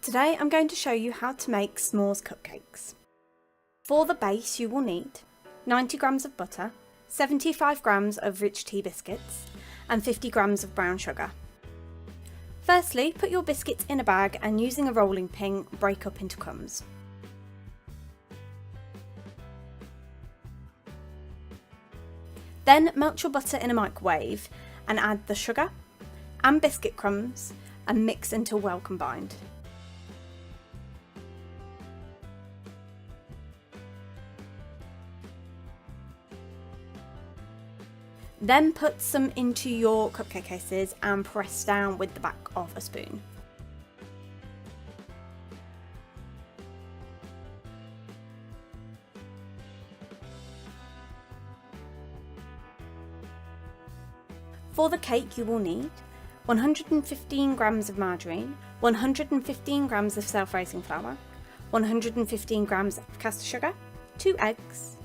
Today I'm going to show you how to make s'mores cupcakes. For the base you will need 90 grams of butter, 75 grams of Rich Tea Biscuits and 50 grams of brown sugar. Firstly, put your biscuits in a bag and using a rolling pin break up into crumbs. Then melt your butter in a microwave and add the sugar and biscuit crumbs and mix until well combined. Then put some into your cupcake cases and press down with the back of a spoon. For the cake you will need 115 grams of margarine, 115 grams of self-raising flour, 115 grams of caster sugar, 2 eggs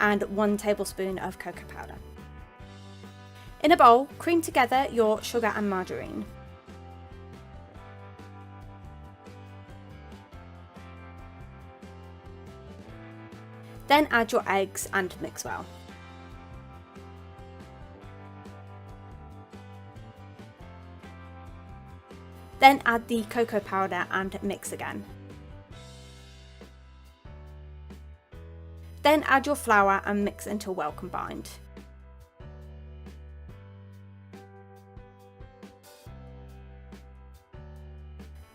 and 1 tablespoon of cocoa powder. In a bowl, cream together your sugar and margarine. Then add your eggs and mix well. Then add the cocoa powder and mix again. Then add your flour and mix until well combined.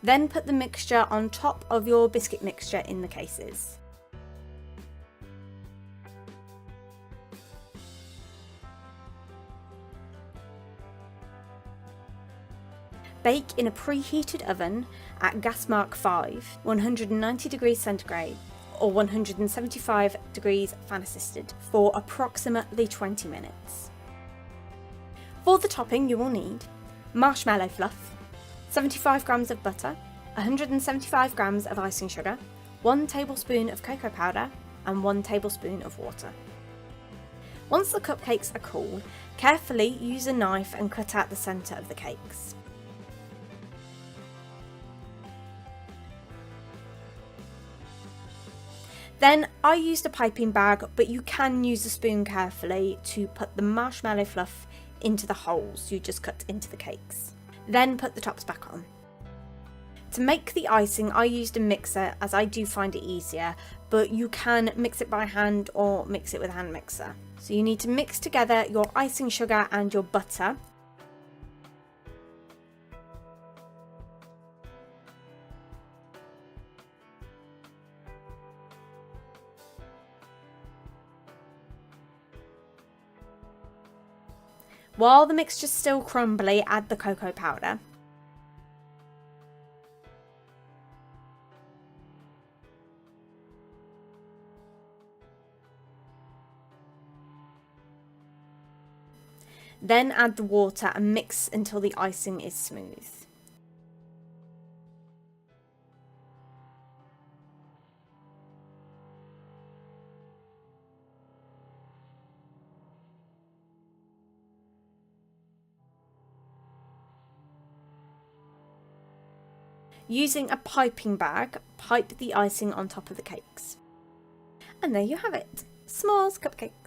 Then put the mixture on top of your biscuit mixture in the cases. Bake in a preheated oven at gas mark 5, 190 degrees centigrade or 175 degrees fan assisted for approximately 20 minutes. For the topping you will need Marshmellow Fluff, 75 grams of butter, 175 grams of icing sugar, 1 tablespoon of cocoa powder and 1 tablespoon of water. Once the cupcakes are cool, carefully use a knife and cut out the centre of the cakes. Then I used a piping bag, but you can use a spoon carefully to put the marshmallow fluff into the holes you just cut into the cakes. Then put the tops back on. To make the icing I used a mixer as I do find it easier, but you can mix it by hand or mix it with a hand mixer. So you need to mix together your icing sugar and your butter. While the mixture's still crumbly, add the cocoa powder. Then add the water and mix until the icing is smooth. Using a piping bag, pipe the icing on top of the cakes. And there you have it, s'mores cupcakes.